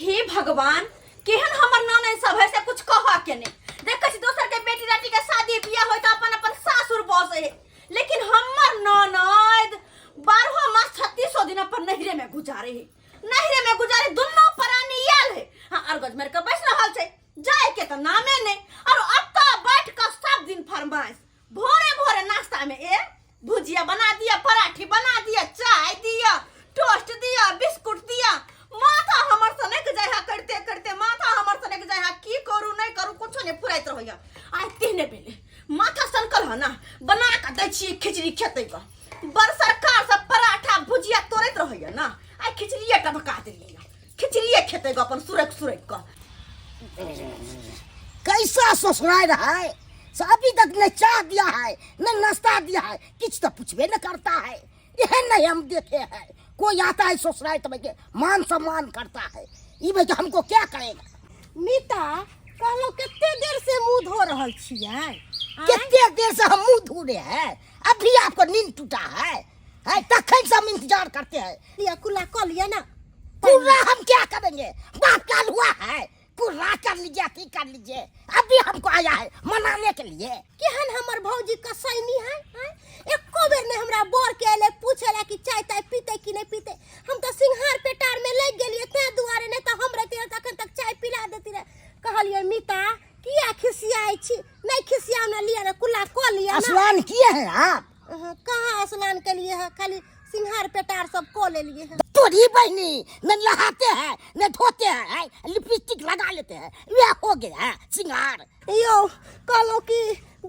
हे भगवान केहन हमर ननद सब है से कुछ कहा के नहीं देख छी दोसर के बेटी राटी के शादी बियाह होय त अपन अपन सासुर बसे है लेकिन हमर ननद 12 मास 3600 दिन अपन नहिरे में गुजारे है नहिरे में गुजारे दुनो प्राणी आयल है हां अर्गज मेरे के बैस रहल छै जाए के त नामे नहीं और अत्ता बैठ के सब दिन फरमाइश भोरे भोरे नाश्ता में ए भुजिया बना दिया पराठी बना दिया चाय दिया टोस्ट दिया बिस्कुट दिया माथा हमर सने के जाय करते करते माथा हमर सने के जाय की करू नहीं करू कुछ नहीं फुराइत रहैया आइ तीने बेले माथा सनकल ह ना बना के दै छी खिचड़ी खेतै का बर सरकार सब पराठा भुजिया तोड़ैत रहैया ना आइ खिचड़ीए टा बका देलिए खिचड़ीए खेतै का अपन सुरक सुरक का कैसा ससुराल है अभी तक न चाय दिया है न नाश्ता दिया है कुछ तो पूछबे न करता है यह नहीं हम देखे हैं कोई आता है ससुराल तो भाई मान सम्मान करता है ये भाई हमको क्या करेगा मीता कहलो कितने देर से मुंह धो रहल छियै कितने देर से हम मुंह धो रहे हैं अभी आपको नींद टूटा है तखन से हम इंतजार करते हैं लिया कुला कर लिया ना पूरा हम क्या करेंगे बात काल हुआ है पूरा कर लीजिए ठीक कर लीजिए अभी हमको आया है मनाने के लिए केहन हमर भौजी कसैनी है एको बेर ने हमरा बोर के एले पूछेला कि चाय ताय पीते कि नहीं पीते हम तो सिंहार पेटार में लग गेलिए ते दुआरे नहीं तो हम रहते तखन तक चाय पिला देती रे कहलिए मीता किया खिसियाई छी नहीं खिसिया ना लिया रे कुला को लिया ना स्नान किए हैं आप कहां स्नान के लिए है खाली सिंहार पेटार सब को ले लिए है तोरी बहनी न नहाते हैं न धोते हैं लिपस्टिक लगा लेते हैं वे हो गया है सिंगार यो कहलो कि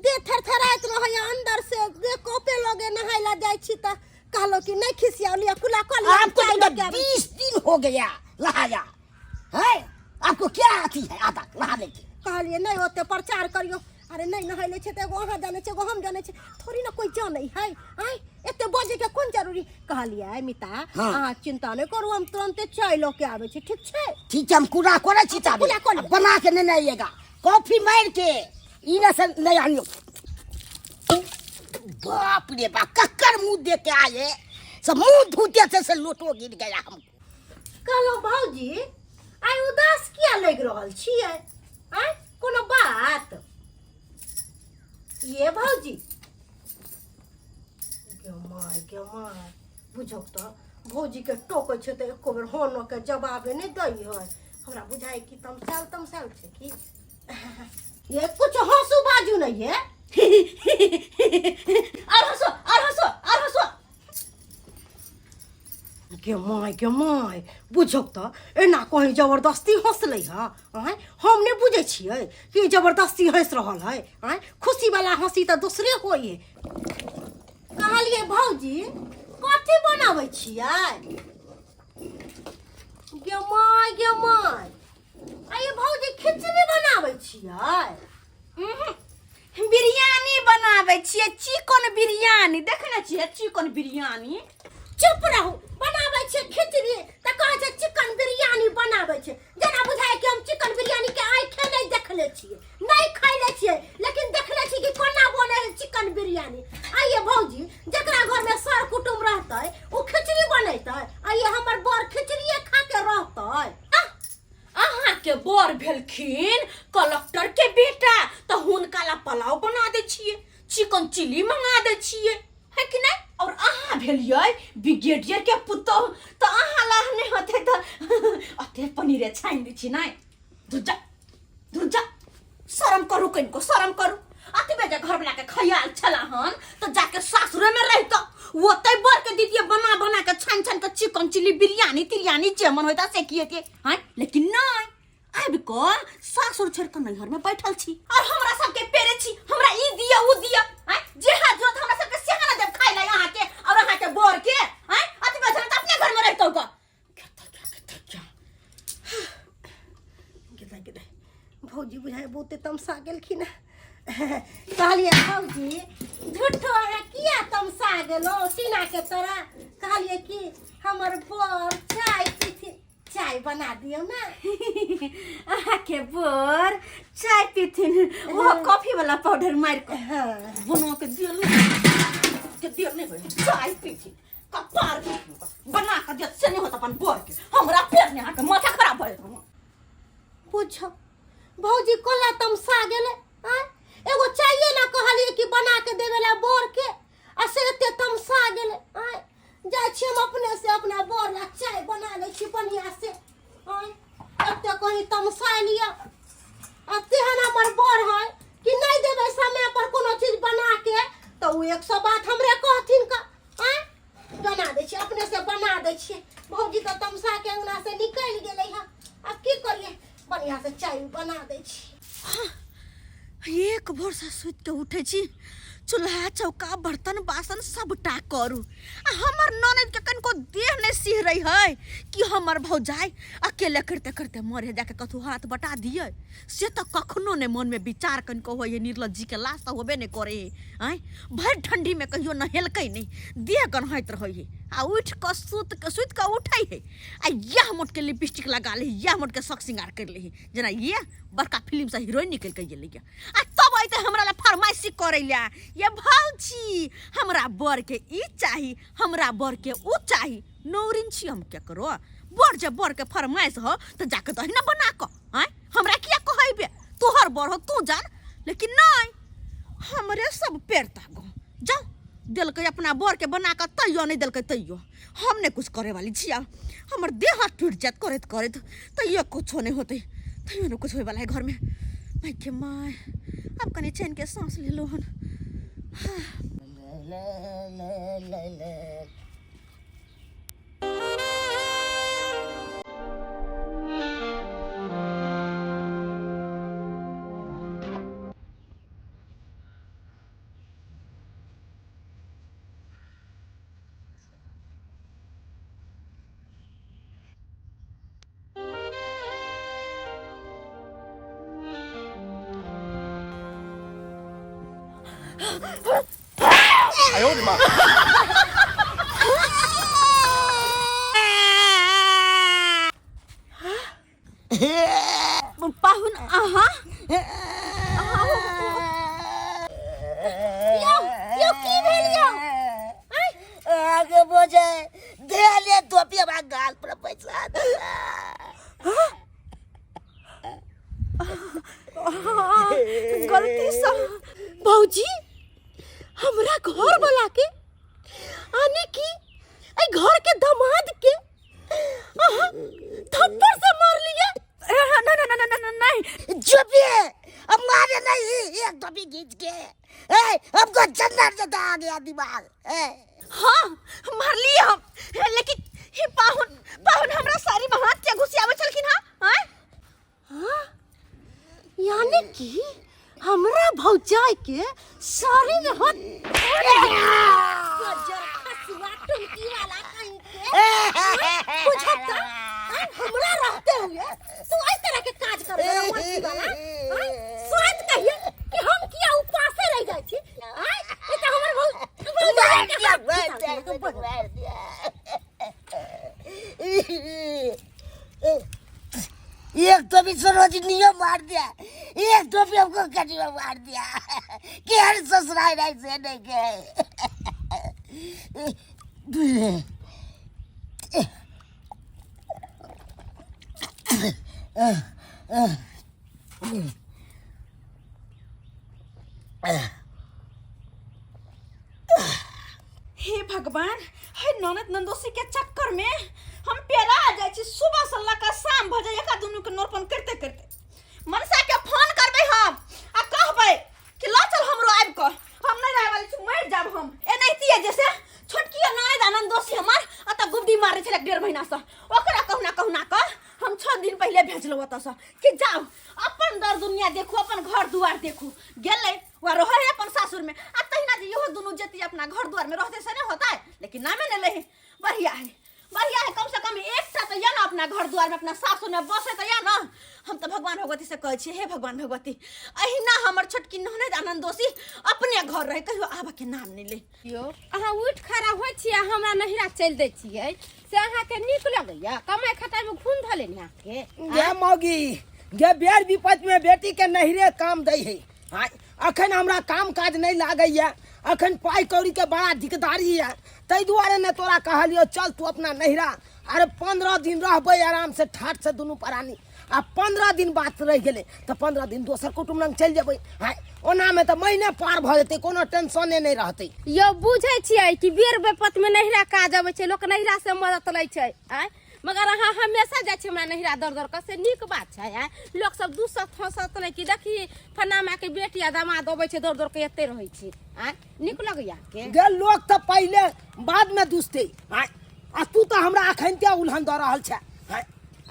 दे थरथराइत रहय अंदर से दे कोपे लगे नहाइला जाय छी त कहलो कि नहीं खिसिया लिया कुला को लिया आपको तो 20 दिन हो गया नहाया है आपको क्या आती है आदत नहाने की कहलिए नहीं होते प्रचार करियो अरे नहीं नहाइले छे त एगो अहाँ जाने छे एगो हम जाने छे थोड़ी ना कोई जाने है आई एते बजे के कोन जरूरी कहलिए मिता अहाँ चिंता नहीं करू हम तुरंत चाय लो के आवे छे ठीक छे ठीक है हम कूड़ा करे छी चाबी बना के नहीं आइएगा कॉफी मार के इने से नहीं आनियो बाप रे बाप कक्कर मुंह दे के आए सब मुंह धोते से लोटो गिर गया हमको कहलो भौजी आई उदास किया लग रहल छियै आई कोनो बात ये भौजी गे माय बुझो तो भौजी के टोकै छै त एको बेर होनो के जवाब नहीं दई है हमरा बुझाई कि तमसाल छै कि ये कुछ हंसू बाजू नहीं है और हंसो के माय बुझो तो एना कहीं जबरदस्ती हंसले है हम नहीं बुझे छियै कि जबरदस्ती हंस रहल है खुशी वाला हंसी तो दूसरे होई है कहलिए भौजी कथी बनाबै छियै गे माय आये भौजी खिचड़ी बनाबै छियै बिरयानी बनावे छिए चिकन बिरयानी देखने छिए चिकन बिरयानी चुप रहू बनाबै छै खिचड़ी त कहै छै चिकन बिरयानी बनाबै छै जेना बुझाय कि हम चिकन बिरयानी के आँखे नहीं देखले छियै नहीं खैले छियै लेकिन देखले छी कि कोना बने है चिकन बिरयानी आइए भौजी जकरा घर में सर कुटुम रहतै ओ खिचड़ी बनैतै आइए हमर बर खिचड़िए खा के रहतै अहाँ के बर भेलखिन कलेक्टर के बेटा तो हुनका ला पुलाव बना दे छिए चिकन चिली मंगा दे छिए है कि नहीं और अहाँ भेलियै ब्रिगेडियर के पुतो तो अहाँ ला नहीं होते तो अते पनीर छाइन दै छी नहीं दूजा शर्म करू कनको शर्म करू अते बेजा घर वाला के खयाल छला हन तो जाके सासुरे में रह तो वो तै बर के दीदी बना के छान के चिकन चिली बिरयानी तिरयानी जेमन होता से किए के हैं लेकिन नहीं आब को सासुर छोड़ के नैहर में बैठल छी और हमरा सब के पेरे छी हमरा ई दिया उ दिया हैं जे हाथ जोत हमरा सब के सेहा ना देब खाइ ला यहाँ के और अहाँ के बर के हैं अति बेजा त अपने घर में रहतो का गेलै भौजी बुझाय बहुते तमसा गेलखिन कहलिए भौजी झूठो अहाँ किया तमसा गेलो टीना के तरह कहलिए कि हमर बर चाय पीथि चाय बना दियो ना अहाँ के बर चाय पीथिन वो कॉफी वाला पाउडर मार के बनो के दियो नहीं चाय पीथिन कपार बना के दे से नहीं होता अपन बर के हमरा पेट ने आके माथा खराब भइल पूछो भौजी कोला तमसा गेले आ एगो चाहिए ना कहलिए कि बना के देवेला बोर के आ से एते तमसा गेले आ जाय छी हम अपने से अपना बोर ला चाय बना ले छी बढ़िया से आ एते कहीं तमसा लिया आ तेहन हमर बोर है कि नहीं देबे समय पर कोनो चीज बना के तो 100 बात हमरे कहथिन का आ बना दे छी अपने से बना दे छी भौजी तो तमसा के अंगना से निकल गेलै है अब की करिए बढ़िया से चाय बना दे छी एक भोर से सुत के उठे छी चूल्हा चौका बर्तन बासन सबटा करू आ हमर ननद के कनको देह नहीं सिह रही है कि हमर भौजाई अकेले करते करते मरे जाके कथु हाथ बटा दिए से तो कखनो ने मन में विचार कनको होए निर्लज्जी के लाश तो होबे नहीं करे आय भर ठंडी में कहियो नहेलकै नहीं देह गनहैत रहे आ उठ के सुत के उठै है आ यह मोट के लिपस्टिक लगा ले यह मोट के शक सिंगार कर ले जना ये बड़का फिल्म से हीरोइन निकल के गेलै आ तब आइते हमरा ला फरमाइशी करैला ये भौजी हमरा बर के ई चाही हमरा बर के ऊ चाही नौरिन छी हम क्या करो बर जे बर के फरमाइश हो तो जाके दही ना बना क हैं हमरा किया कहैबे तोहर बर हो तू जान लेकिन नहीं हमरे सब पेड़ तागो जाओ दिलकै अपना बर के बना के तैयो नहीं दिलकै तैयो हम नहीं कुछ करे वाली छिया हमर देह हाथ टूट जात करत करत तैयो कुछ नहीं होते तैयो न कुछ होय वाला है घर में माय के माय अब कनी चैन के सांस ले लो हन哎呦我的妈！ पाहुन आहा यो की भेल यो आगे बोझे दे ले टोपी हमरा गाल पर पैसा दे गलती से भौजी हमरा घर वाला के आने की ए घर के दामाद के थप्पड़ से मार लिया नहीं चुपिए अब मारे नहीं एक टोपी खींच के हमको जन्नत से आ गया दिमाग हाँ मार लिए हम लेकिन ही पाहुन हमरा सारी में हाथ के घुसियावे चलखिन हां यानी कि हमरा भौजाई के साड़ी में हाथ गजर खसुआ टुमकी वाला कहीं के बुझता हमरा रहते हुए तू इस तरह के काज कर रहा है वाला सोच कहिए कि हम किया उपासे रह जाई छी ये तो हमर भौजाई के मार दिया एक टोपी सरोजिनी मार दिया एक टोपी हमको कटी में मार दिया कि हर ससुराल नहीं से नहीं हे भगवान हे ननद नंदोसी के चक्कर में हम पेरा आ जाय छी सुबह से लका शाम भ जाय एका दुनू के नोरपन करते करते मनसा के फोन करबै हम आ कहबै कि ला चल हमरो आबि क हम नहीं रहे वाली छी मर जाब हम एनाहितिए जैसे छोटकी ननद आनंदोसी हमर अत गुड्डी मारे छले 1.5 महीना से ओकरा कहना क हम 6 दिन पहले भेजलो ओत से कि जाओ अपन दर दुनिया देखो अपन घर दुआर देखो गेलै वा रहे है अपन सासुर में आ तहिना जे इहो दुनू जेती अपना घर दुआर में रहते से नहीं होता है लेकिन नामे नहीं ले बढ़िया है कम से कम एकटा तो या ना अपना घर दुआर में अपना सासुर में बसे तो या ना हम तो भगवान भगवती से कहै छी हे भगवान भगवती अहिना हमर छोटकी ननद आनंदोसी अपने घर रहे कहियो आबा के नाम नहीं ले यो अहाँ उठ खड़ा होइ छी हमरा नहिरा चल दै छियै से अहाँ के नीक लगैया कमाई खटाई में खून धले ने के गे मौगी गे बेर विपत में बेटी के नहिरे काम दै है अखन हमरा काम काज नहीं लागैया अखन पाई कौड़ी के बड़ा दिकदारी है, तै दुआरे ने तोरा कहलियो चल तू अपना नहिरा। अरे 15 दिन रहबै आराम से ठाठ से दुनू प्राणी। आ 15 दिन बात रह गेलै तो 15 दिन दोसर कुटुम लग चल जेबै। हाय ओना में तो महीने पार भ जेतै, कोनो टेंशने नहीं रहतै। यो बुझे छियै कि बेर बेपत में नहिरा काज अबै छै, लोक नहिरा से मदद लै छै। आय मगर अहाँ हमेशा जाइ छी हमरा नहिरा दर दर कसे नीक बात छै। आय लोक सब दूसत फसत नै कि देखी फना माँ के बेटी आ दामाद अबै छै दर दर के एते रहै छी। आय नीक लगैया के गे लोग तो पहले बाद में दुसतै। हाय आ तू तो हमरा अखन के उल्हन द रहल छै। हाय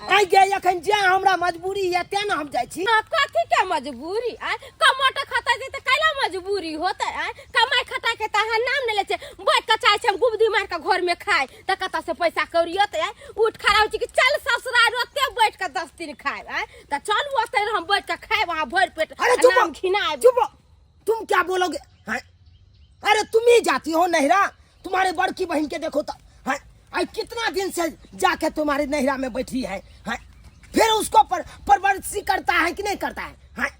आई गे अखन जे हमरा मजबूरी है ते न हम जाइ छी। कथी के मजबूरी? आय कमाट खाता जे त कैला मजबूरी होतै? आय कमाई खटा के त अहाँ नाम नै ले छै, बैठ के चाहे छै हम गुबदी मार के घर में खाए त कता से पैसा कौड़ी होतै? आय उठ खड़ा हो छी कि चल ससुराल ओते बैठ के 10 दिन खाए। आय त चल ओते हम बैठ के खाए वहां भर पेट। अरे नाम खिनाए। चुप तुम क्या बोलोगे? हाय अरे तुम ही जाती हो नहिरा, तुम्हारे बड़की बहन के देखो तो। हाय आई कितना दिन से जाके तुम्हारे नहिरा में बैठी है। हाय फिर उसको परवरिश करता है कि नहीं करता है? हाय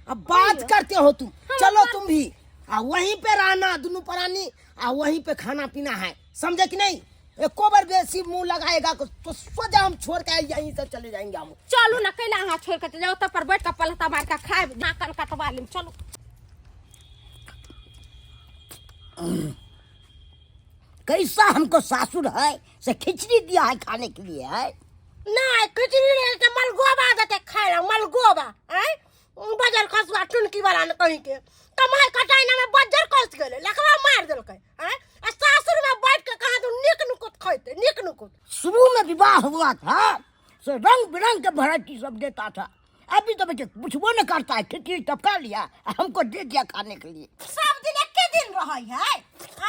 अब बात करते हो तुम, चलो तुम भी आ वहीं पे रहना दोनों प्राणी, आ वहीं पे खाना पीना है, समझे कि नहीं? एको बार बेसी मुंह लगाएगा तो सोचा हम छोड़ के यहीं से चले जाएंगे हम। चलू ना कैला अहाँ छोड़ के जाओ त पर बैठ के पलटा मार के खाए नाकन कटवा लेम। चलो कैसा हमको सासुर है से खिचड़ी दिया है खाने के लिए। है नहीं खिचड़ी नहीं तो मलगोबा देते खाए ला मलगोबा। आय बजर खसवा टुनकी वाला ने कहीं के कमाई कटाई ना में बजर कस गेले लकवा मार देलकै। आय आ सासुर में बैठ के कहां तू निक नुकुत खैते निक नुकुत। शुरू में विवाह हुआ था सो रंग बिरंग के वैरायटी सब देता था, अभी तो मुझे पूछबो न करता है। खिचड़ी टपका लिया हमको दे दिया खाने के लिए। सब दिन एके दिन रहै है।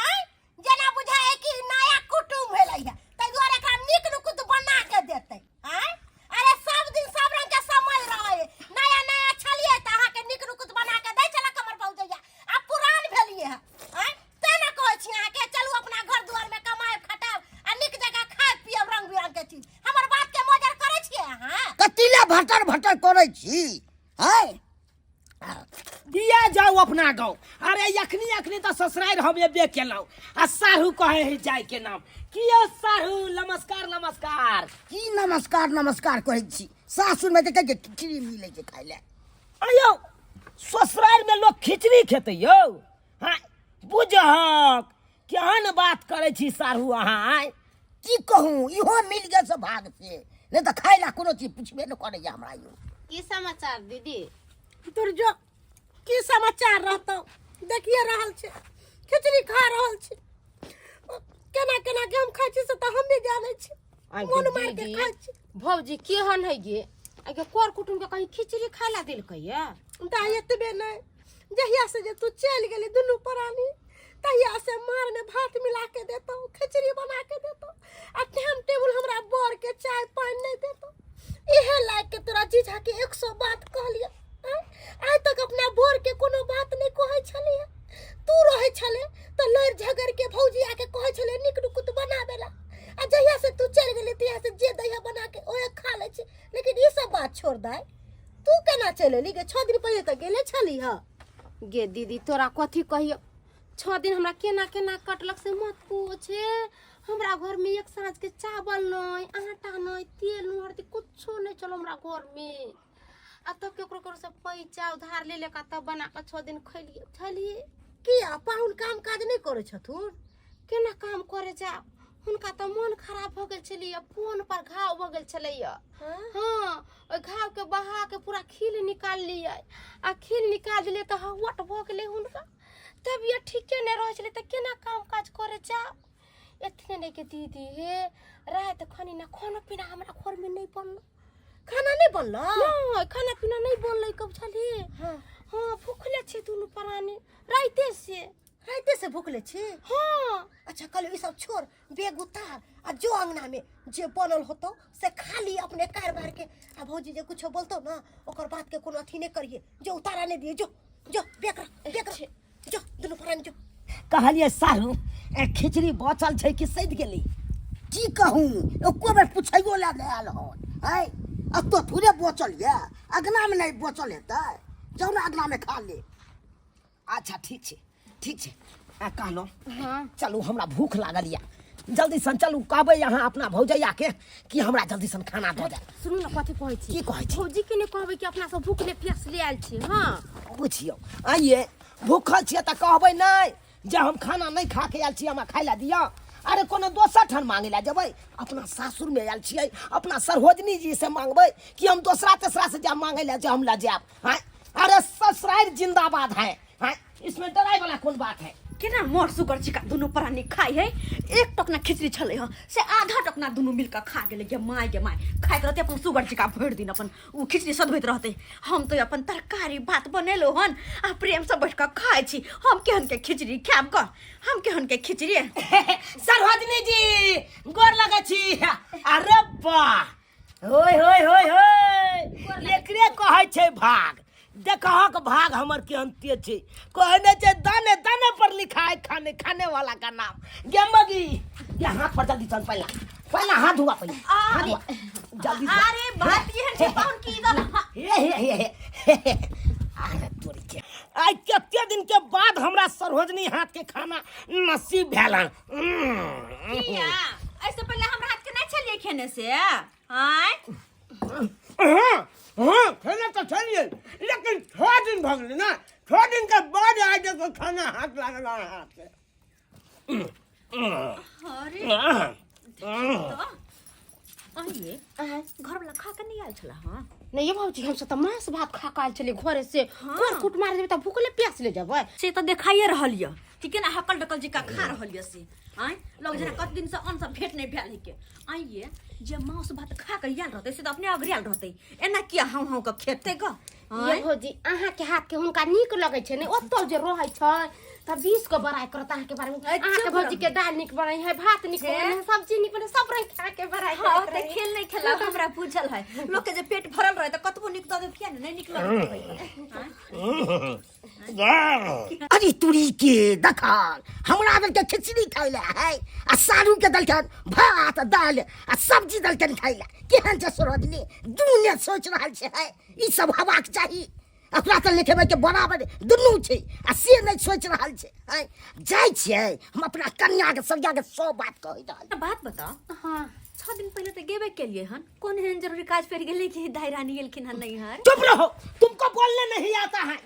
आय जना बुझाए कि नया कुटुम भेलै है तै दुआरे एकरा निक नुकुत बना के देतै। आय अरे सब दिन सब रंग के समय रहै, नया नया छलिए त अहाँ के निक नुकुत बना के दै छला कमर पहुंचैया। अब पुरान भेलिए है। आय तेना कहै छी अहाँ के चलू अपना घर दुआर में कमाए खटाब आ निक जगह खाए पियब रंग बिरंग के चीज। हमर बात के मजर करै छियै अहाँ? कतिला भटर भटर करे छी। है दिया जाओ अपना गाँव। अरे यखनी तो ससुराल हम एबे केलौ आ साहू कहे है जाय के नाम कि साहू नमस्कार नमस्कार। की नमस्कार नमस्कार कहे छी? सासुर में देखे खिचड़ी मिले छै खाय ले। अयो ससुराल में लोग खिचड़ी खेते यो। हां बुझहक केहन बात करे छी साहू अहाँ? की कहूं इहो मिल गए सब भाग से, नहीं तो खाय ला कोनो चीज पूछबे न करे हमरा यो। की समाचार दीदी? तोर जो की समाचार रहतौ देखिए रहल छे खिचड़ी खा रहल छे। केना केना के हम खाइ छी से त हम भी जानै छी, मन मार के खाइ छी। भौजी केहन है गे? आगे कोर कुटुम के कहीं खिचड़ी खाला देलकै या? दाई एतबे नहीं, जहिया से जे तू चल गेली दुनू प्राणी तहिया से मार में भात मिला के देतो, खिचड़ी बना के देतो आ टाइम टेबल हमरा बोर के चाय पानी नहीं देतो। इहे लायक के तोरा जीजा के 100 बात कहलिए। आज तक अपना बोर के कोनो बात नहीं कहै छली। तू रहे छले त लड़ झगड़ के भौजी आके कहै छले निक नुकुत बनावेला आ जहिया से तू चल गेली तहिया से जे दैया बना के ओए खा ले छे। लेकिन ई सब बात छोड़ दाई, तू केना चलेली गे? 6 दिन पहले त गेले छली। ह गे दीदी तोरा कथी कहियो, 6 दिन हमरा केना केना कटलक से मत पूछे। हमरा घर में एक साँझ के चावल नहीं, आटा नहीं, तेल नहीं, हल्दी कुछो नहीं चलो हमरा घर में। आ तब केकरो से पैसा उधार ले लेका तब बना के 6 दिन खैलिए छलिए। किया पाहुन काम काज नहीं करे छथुन? केना काम करे जा? हुनका तो मन खराब हो गेल छलिए, फोन पर घाव हो गेल छलिए। हां ओइ घाव के बहा के पूरा खील निकाल लिए आ खील निकाल दिले त हवट भ गेले हुनका। तबियत ठीके नहीं रह छले त केना काम काज करे जा? एतने नहीं के दीदी हे रात खनी ना खाना पीना हमरा घर में नहीं बनलो। खाना नहीं बनला? नहीं खाना पीना नहीं बनलै कब छलिए। हां भूखले छी दुनु प्राणी राइते से भूखले छी। हां अच्छा कल ई सब छोड़, बेग उतार आ जो अंगना में जे बनल होतो से खाली अपने कारबार के। आ भौजी जे कुछ बोलतो ना ओकर बात के कोनो अथी नहीं करिए, जो उतारा नहीं दिए। जो जो बेग जो दुनु प्राणी जो। कहलिए साहू खिचड़ी बचल छै कि सद गेली? की कहूं एको बेर पूछैयो ला नहीं आल हो। है अब तो थोड़े बचल है, अगना में नहीं बचल हेतै, जाओ ना अगना में खा ले। अच्छा ठीक छै कहलो हाँ चलू हमरा भूख लागल या जल्दी सन चलू कहबै यहाँ अपना भौजैया के कि हमरा जल्दी सन खाना दे दे सुनू ना कथी कहै छी की कहै छी भौजी के ने कहबै कि अपना सब भूख ले प्यास ले आयल छी हाँ बुझियो आइए भूखल छियै तऽ कहबै नहीं जे हम खाना नहीं खा के आयल छी हमरा खाइ ला दिया अरे कोनो दोसर ठान मांगे ला जेबै अपना सासुर में आयल छियै अपना सरहोजनी जी से मांगबै कि हम दोसरा तेसरा से जा मांगे ला जे हम ला जाब हैं अरे ससुराल जिंदाबाद है हैं इसमें डराई वाला कौन बात है केना मोर सुगर चिका दुनू प्राणी खाई है एक टकना खिचड़ी छले ह से आधा टकना दुनू मिलकर खा गेले गे माय खाइत रहते अपन सुगर चिका भरि दिन अपन उ खिचड़ी सधबैत रहते हम तो अपन तरकारी भात बनेलो हन आ प्रेम से बैठ कर खाइ छी हम केहन के खिचड़ी खाब क हम केहन के खिचड़ी सरहोजनी जी गोर लगे छी अरे वाह होय होय होय होय एकरे कहै छै भाग देखहक भाग हमर के अंत्य छै कहने छै दाने दाने पर लिखा है खाने खाने वाला का नाम गे मगी ये हाथ पर जल्दी चल पहला हाथ धोआ पहले हाथ धोआ जल्दी अरे बात ये है पाउन की इधर हे अरे तोरी के आई कते दिन के बाद हमरा सरहोजनी हाथ के खाना नसीब भेलन किया ऐसे पहले हमरा हाथ के नहीं छलिए खेने से हाय हाँ खाना तो चाहिए लेकिन 6 दिन भग गए ना 6 दिन के बाद आज को खाना हाथ लगना है हाथ से अरे आइए घर वाला खा के नहीं आयल छला हां नहीं ये भौजी हम सब त मांस भात खा के आयल छली घरे से घर कुट मार देबे त भूख ले प्यास ले जेबै से तो देखाइए रहल य ठीक है ना हकल डकल जी का खा रहल य से आय लोग जना कत दिन से अन्न सब भेट नहीं भेल के आइए जे मांस भात खा के आयल रहते से तो अपने अगरियाल रहते एना किया हम का खेते ग ये भौजी अहाँ के हाथ के हुनका नीक लगे छै ने ओतो जे रहै छै त 20 को बड़ाई करत अहाँ के बारे में अहाँ के भौजी के दाल नीक बनै है भात नीक बनै है सब्जी नीक बनै सब रंग खा के बड़ाई हां करत ते रही खेल नहीं खेला हमरा पूछल है लोग के जे पेट भरल रहे त कतबो निक दे किया नहीं निक लगे अरे तुरी के दखल हमरा दल के खिचड़ी खाइला है आ सारू के दल के भात दाल आ सब्जी दल के खाइला केहन छै सरहोजनी दुनिया सोच रहल छै है ई सब हवाक चाही अपना तो लिखेबै के बराबर दुनू छै आ से नहीं सोच रहल छै है जाय छियै हम अपना कन्या के सरिया के सब बात कहि रहल बात बता हां 6 दिन पहले तो गेबे के लिए हन कौन है जरूरी काज पर गेले कि दाई रानी गेलखिन हन नहीं है चुप रहो तुमको बोलने नहीं आता है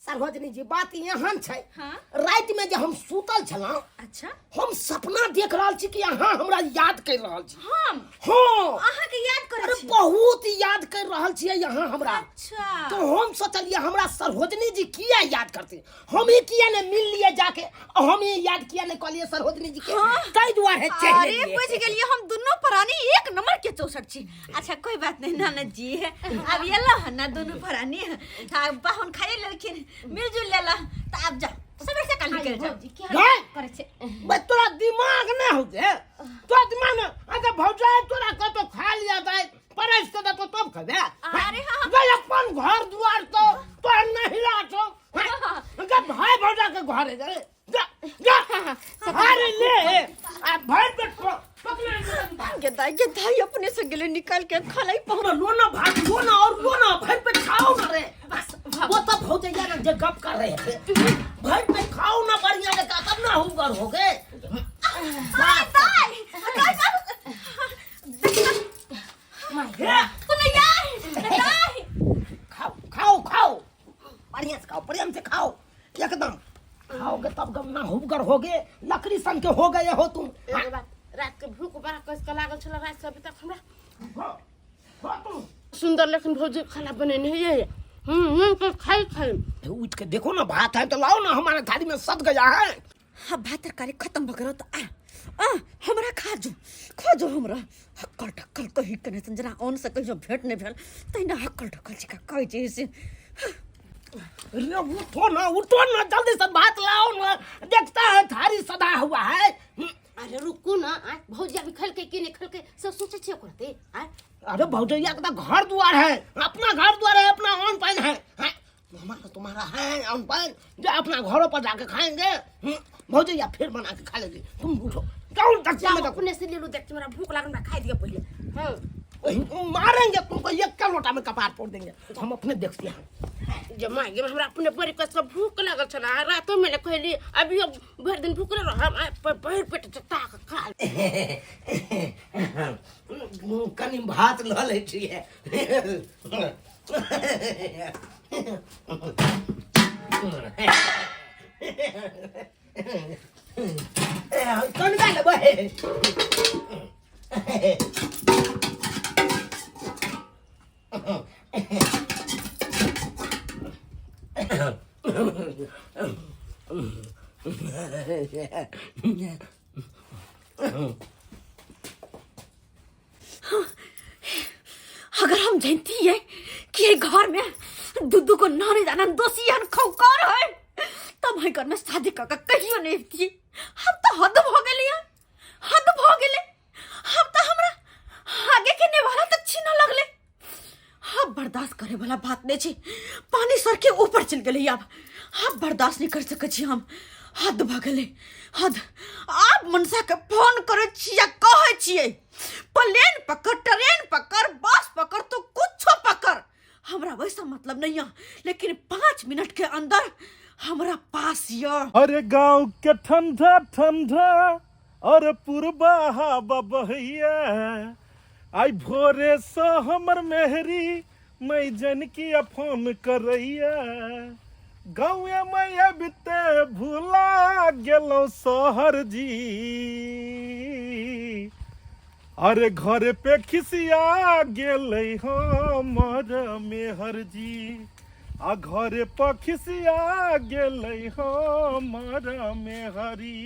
सरहोजनी जी बात यहाँ छै हाँ? रात में जे हम सुतल छलौ अच्छा हम सपना देख रहल छी कि अहाँ हमरा याद कर रहल छी हम हाँ अहाँ के याद करे अरे छी बहुत याद कर रहल छियै यहाँ हमरा अच्छा तो हम सोचलिए हमरा सरहोजनी जी किया याद करते हम ही किया ने मिल लिए जाके और हम ही याद किया ने कहलिए सरहोजनी जी के ताई दुआरे अरे बुझ गेलिए हम दोनों प्राणी एक नंबर के 64 छी अच्छा कोई बात नहीं ननद जी अब ये लो ना दोनों प्राणी बाहुन खाए लेकिन मिलजुल लेला त अब जा सबे से कल निकल जा भौजी के हैं? करे छै बस तोरा दिमाग नहीं हो गए तो दिमाग में अगर भौजाई तोरा को तो खा लिया जाए परस के तो तब खबे अरे हाँ। भाई अपन घर द्वार तो नहीं लाचो अगर भाई भौजा के घर है जा जा अरे ले आ भाई पे के दाई अपने से गेले निकाल के खलाई हमरा लोना भात लोना और लोना भाई पे खाओ ना रे वो तो भौजैया ने जे गप कर रहे थे भाई पे खाओ ना बढ़िया ले का तब ना हम घर हो गए खाओ खाओ खाओ बढ़िया से खाओ प्रेम से खाओ एकदम खाओगे तब गम ना हुबगर हो गए लकड़ी सन के हो गए हो तुम एगो बात रात के भूख बड़ा कस के लागल छला रात से अभी तक हमरा सुंदर लेकिन भौजी खाना बनेने है ये तो खाई उठ के देखो ना भात है तो लाओ ना हमारे थाली में सद गया है हाँ भात तरकारी खत्म भगरो तो आ हमरा खा जो हमरा हक्कल ढक्कल कही कने जना ऑन से कहियो भेट नहीं भेल तैना हक्कल ढक्कल छिका कहि जे से अरे उठो ना जल्दी से भात लाओ ना देखता है थारी सदा हुआ है अरे रुकू ना भौजी अभी खल के नहीं खल के सब सोचे छे करते अरे भौजैया का घर द्वार है अपना घर द्वार है अपना ऑन पाइन है हमारा तुम्हारा है ऑन पाइन जो अपना घरों पर जाके खाएंगे भौजैया फिर बना के खा लेगी तुम उठो कौन तक जाओ अपने से ले लो देख मेरा भूख लागल खा दिया पहले मारेंगे तुमको एक का लोटा में कपार फोड़ देंगे हम अपने देखते हैं जमाई गे हमरा अपने बड़ी कस भूख लागल छला रातो में कहली अभी भर दिन भूख रह हम भर पेट चटा के खा कनी भात ल लै छियै कनिया लेबै अगर हम जानती है कि ये घर में दुद्दू को नानी जाना दोषी है खौकार है तब हम घर में शादी करके कहियो नहीं थी हम तो हद हो गए हद हो गए हम तो हमरा आगे के निवाला तक छीना लगले हम बर्दाश्त करे वाला बात नहीं छी पानी सर के ऊपर चल गए अब हम बर्दाश्त नहीं कर सके छी हम हद भ गए हद आप मनसा के फोन करे छिया कहे छिए प्लेन पकड़ ट्रेन पकड़ बस पकड़ तो कुछ पकड़ हमरा वैसा मतलब नहीं है लेकिन 5 मिनट के अंदर हमरा पास ये अरे गांव के ठंडा ठंडा और पूर्वा हवा बहैया आई भोरे से हमर मेहरी मैं जन की फोन करैया गाँव में बिते भूला गेलो शहर जी अरे घर पे खिसिया गेले हमर मेहर जी आ घरे पर खिसिया गेले हमर मेहरी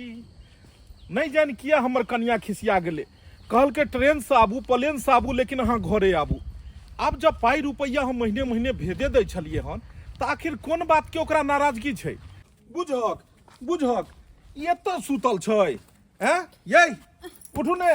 नहीं जान किया हमर कन्या खिसिया गेले कहल के ट्रेन से आबू प्लेन से आबू लेकिन अहाँ घरे आबू अब जब पाई रुपया हम महीने महीने भेजे दै छलिए हन तो आखिर कोन बात के ओकरा नाराजगी छै बुझक ये तो सुतल छै हैं ये उठू ने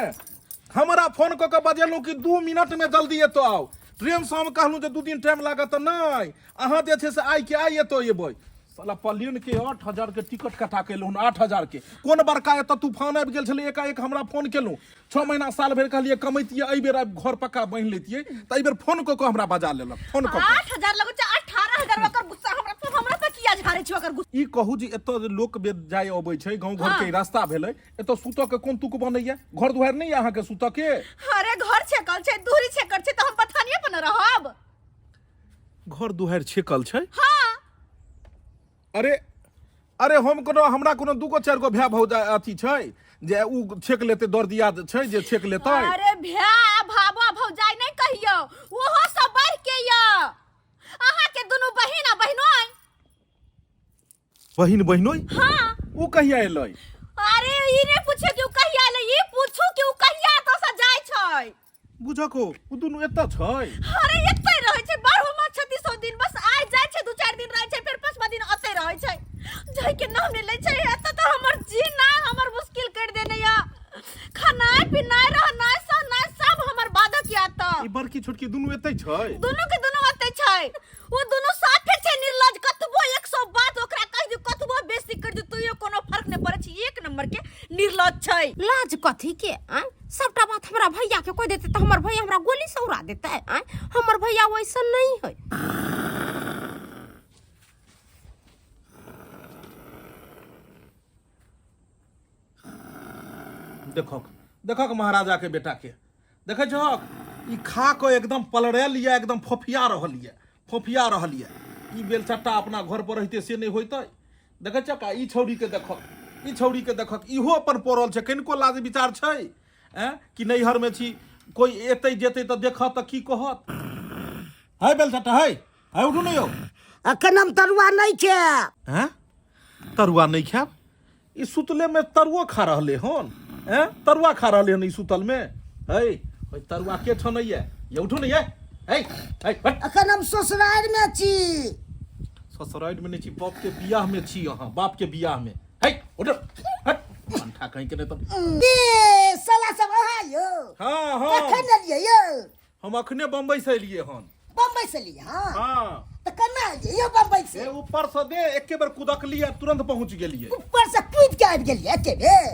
हमरा फोन क के बजेलू कि 2 मिनट में जल्दी एतो आओ ट्रेन से हम कहलू जे 2 दिन टाइम लागत नहीं अहाँ जे छै से आई के आई एतो एबै साला प्लेन के 8000 के टिकट कटा के लहन 8000 के कोन बड़का एत तूफान आबि गेल छले एकाएक हमरा फोन केलू 6 महीना साल भर कहलिए कमैतिए एहि बेर घर पक्का बांध लेतिए त एहि बेर फोन क के हमरा बजा लेलक फोन क 8000 लगो 18000 ओकर गुस्सा हमरा पे किया झारे छी ओकर गुस्सा ई कहू जी एत लोक जाय अबै छै गांव घर के रास्ता भेलै एत सुत के कोन तुक बनैया घर दुआर नहीं अहाँ के सुत के अरे घर छेकल छै दूरी छेकल छै त हम पथानिए पर न रहब घर दुआर छेकल छै हां अरे हम कोनो हमरा कोनो दूगो चार गो भै भौजा अथी छै जे उ छेक लेते दर दिया छै जे छेक लेतै अरे भै भाबा भौजाई नहीं कहियो ओहो सब बढ़ के य अहाँ के दुनु बहिन आ बहिनोई बहिनोई हां उ कहिया एलै अरे ई ने पूछे कि उ कहिया एलै ई पूछू कि उ कहिया तो से जाय छै बुझको उ दुनु एत छै अरे एतै रहै छै 12 मास 3600 दिन बस आइ जाय छै 2-4 दिन रहै छै फिर 5वां दिन अतै रहै छै जाय के नाम नै लै छै एत तो हमर जीना हमर मुश्किल कर देने या खानाय पीनाय रहनाय सहनाय सब हमर बाधक या त ई बड़की छोटकी दुनु एतै छै दुनु के दुनु अतै छै ओ दुनु साफे छै निर्लज कतबो 100 बात ओकरा कह दू कतबो बेइज्जती कर दू तो कोनो फर्क नै पड़ै छै एक नंबर के निर्लज छै लाज कथी के आय सबटा बात हमरा भैया के कह देते तो हमर भैया हमरा गोली से उड़ा देते आय हमर भैया वैसा नहीं है देखक महाराजा के बेटा के देखे छो ई खा के एकदम पलड़ेल या एकदम फोफिया रहल ये ई बेलचट्टा अपना घर पर रहते से नहीं होइतै देखे छ का ई छौरी के देखक इहो अपन पड़ल छै कनिको लाज विचार छै कि नैहर में छी कोई एतै जेतै त देखत त की कहत है बेलचट्टा है उठू नहीं हो अखन हम तरुआ नहीं खे हैं तरुआ नहीं खाब ई सुतले में तरुआ खा रहले हन तरुआ खा रहले हन ई सुतल में है तरुआ के ठनैया ये उठू नहीं है अखन हम ससुराल में छी ससुराल में नहीं छी बाप के बियाह में छी अहाँ बाप के बियाह में है उठ हट अंठा कहीं के नहीं तो ए साला सब अहाँ यो हां कखन एलियै यो हम अखने बम्बई से एलिए हन बम्बई से लिए हां त कन्ना एलियै यो बम्बई से ऊपर से दे एके बार कुदक लिया तुरंत पहुंच गेलिए ऊपर से कूद के आबि गेलियै एके बेर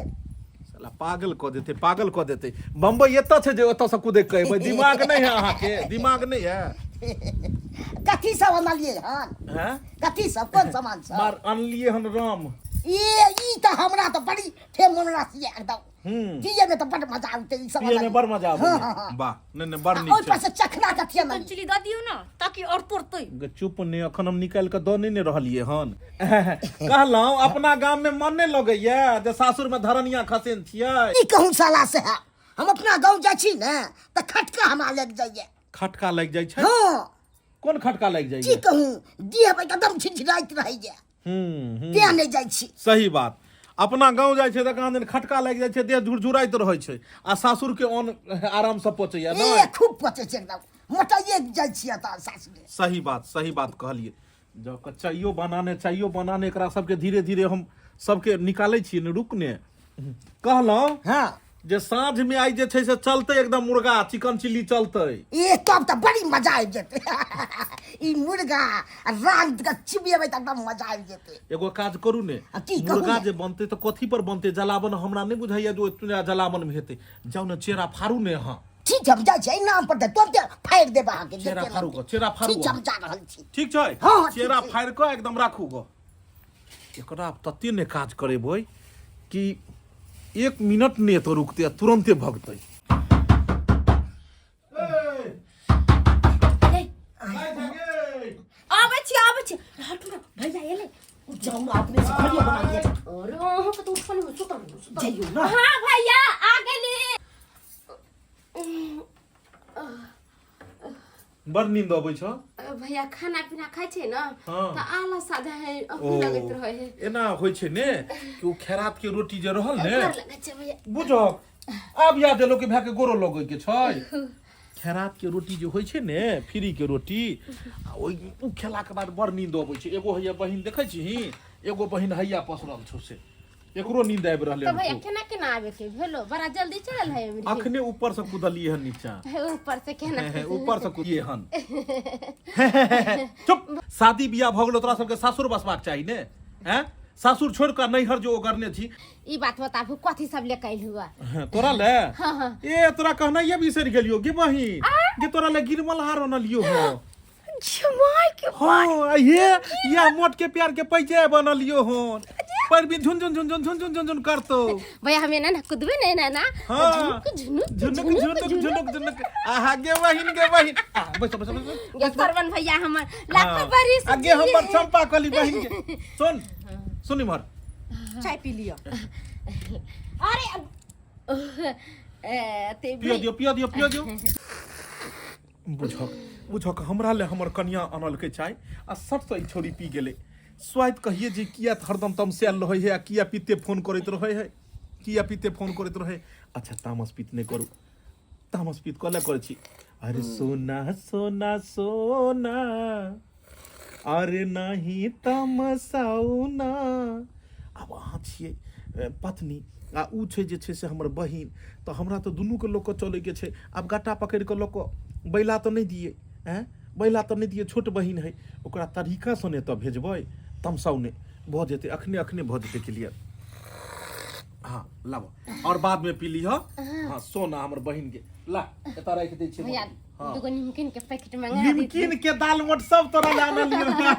साला पागल क देते बम्बई एत छै जे ओत से कूदे के कहबै दिमाग नहीं है अहाँ के दिमाग नहीं है कथी सब अनलिए हन हैं कथी सब कोन सामान सब मार अनलिए हन राम ई तो हमरा तो बड़ी थे मन रसिए एकदम पिए में तो बड़ मजा आते ई सब पिए में बड़ मजा हाँ, आवे हाँ, हाँ। वाह ने बड़ और नीक पर से चखना कथी तो अनलिए चिली दऽ दियौ ना ताकि और तुरतै गे चुप ने अखन हम निकाल के दऽ नहीं रहलिए हन कहलहुं अपना गांव में मन नहीं लगैया जे सासुर में धरनिया खसेन छियै ई कहूं साला से है हम अपना गांव जा छी ने त खटका हमरा लग जाइए खटका लग जाइ छै हां कोन खटका लग की जाइ कहूं देह एकदम झिझराइत रहै जे ते नहीं जाइ छी सही बात अपना गांव जाइ छै त कहाँ दिन खटका लग जाइ छै देह झुरझुराइत रहै छै आ सासुर के अन आराम से पचैया ए नहीं खूब पचे छै एकदम मोटाइए जाइ छी त सासुरे सही बात कहलिए जब चाहियो बनाने एकरा सबके धीरे धीरे हम सबके निकालै छियै ने रुक ने कहलहुं हां जे साँझ में आई जे छै से चलते एकदम मुर्गा चिकन चिल्ली चलते ए तब त बड़ी मजा आबि जेते ई मुर्गा रात के चिबियेबै त एकदम मजा आबि जेते एगो काज करू ने आ की कहू मुर्गा ने? जे बनते तो कथी पर बनते जलावन हमरा नहीं बुझाइया जो इतना जलावन में हेते जाओ ने चेरा फाड़ू ने हां ठीक हम जाइ छै नाम पर त तुरंत फाड़ि देबा के चेरा फाड़ू गो चेरा फाड़ू ठीक गो। हम जा रहल छी ठीक छै हाँ, ठीक चेरा छै। फाड़ के एकदम राखू गो एकरा तते ने काज करेबै कि 1 मिनट ने तो रुकते तुरंते भगते आबै छी हटू ना भैया एले जाऊ ना अपने से खड़िया बना लिया अरे अहाँ के तो उठल में सुतल जाइयो ना हां भैया आ गेली बड़ नींद अबै छ भैया खाना पीना खाइ छै न हाँ। त आलस साधा है ओ अखन लगैत रहे है एना होइ छै ने कि ओ खैरात के रोटी जे रहल ने डर लगै छै भैया बुझक आब याद एलो कि भए के गोरो लगै के छै खैरात के रोटी जे होइ छै ने फ्री के रोटी आ ओइ उ खेला के बाद बड़ नींद अबै छै एगो हैया बहिन देखै छी एगो बहिन हैया पसरल छौ से एकरो नींद आबि रहले तो भैया केना केना आवे के भेलो बड़ा जल्दी चलल है अमरी अखने ऊपर से कूदलिए हन नीचा ऊपर से केना ऊपर से कूदिए हन चुप शादी बियाह भ गेलो तोरा सबके सासुर बसबाक चाही ने हैं सासुर छोड़ कर नैहर जो करने छी ई बात बताबू कथी सब ले कैल हुआ तोरा ले हाँ, हाँ। ए तोरा कहना ये बिसर गेलियो गे बहिन जे तोरा ले गिरमलहार बनलियो हो जमाई के हां ये या मोट के प्यार के पैजे बनलियो हो पर भी झुन झुन झुन झुन झुन झुन झुन झुन करतो भैया हमें ना कुदबे नहीं ना ना हाँ। झुनुक झुनुक आहा गे बहिन बस ये परवन भैया हमर लाखों बरिस आगे हमर चंपा कली बहिन के सुन इमहर चाय पी लियो अरे ते पियो दियो बुझक हमरा ले हमर कन्या अनल के चाय आ सट से ई छोरी पी गेले स्वाद कहिए जे किया हरदम तमसेल रहे है आ किया पीते फोन करैत रहे है किया पीते फोन करैत रहे अच्छा तामस पीत नहीं करू तामस पीत कले करे छी अरे सोना सोना सोना अरे नहीं तमसाऊ ना अब अहाँ छियै पत्नी आ ऊ छै जे छै से हमर बहिन तो हमरा तो दुनू के लोक चले के छै अब गट्टा पकड़ के लोक बैला तो नहीं दिए हैं बैला तो नहीं दिए छोट बहिन है ओकरा तरीका से ने तो भेजबै तमसाऊ ने भ जेते अखने भ जेते क्लियर हाँ लाबो और बाद में पी ली हो हाँ सोना हमर बहिन के ला एता रख दे छै भैया हाँ दुगो निमकिन के पैकेट मंगा दी निमकिन के दाल मोट सब तोरा ले आनल लियो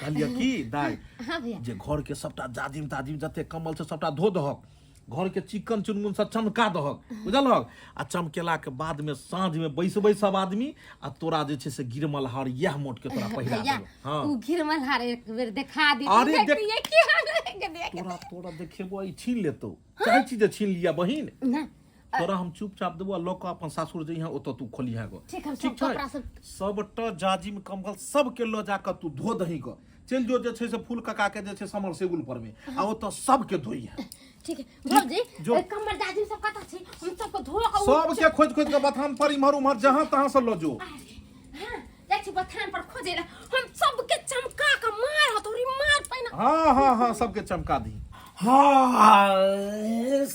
कहलिया की दाई हां भैया जे घर के सबटा जाजिम ताजिम जते कमल से सबटा धो दहक घर के चिकन चुनमुन से चमका दहक बुझलहक आ चमकेला के बाद में साँझ में बैसबै सब आदमी आ तोरा जे छै से गिरमलहार यह मोट के तोरा पहिरा भैया देबो हां उ गिरमलहार एक बेर दिखा दी अरे देख- ये की हाल तोरा देखेबो ई छीन लेतो चाहे छी जे छीन लिया बहिन ना तोरा हम चुपचाप देबो लोक के अपन सासुर जइहा ओत तू खोलिहा गो ठीक हम सब ठीक छै कपड़ा सब सबटा जाजिम कम्बल सब के लो जाकर तू धो दही गो चल जो जे छै से फूल कका के जे छै समर सेगुल पर में आ ओत सब के धोइहा ठीक है भौजी जो- कमर दादी सब कता छै हम सबको धो के सब के खोज के बथान पर इमहर उमहर जहां तहां से लो जो हां देखि बथान पर खोजे ला हम सबके चमका के मार हथौड़ी मार पैना हाँ सबके चमका दी हाँ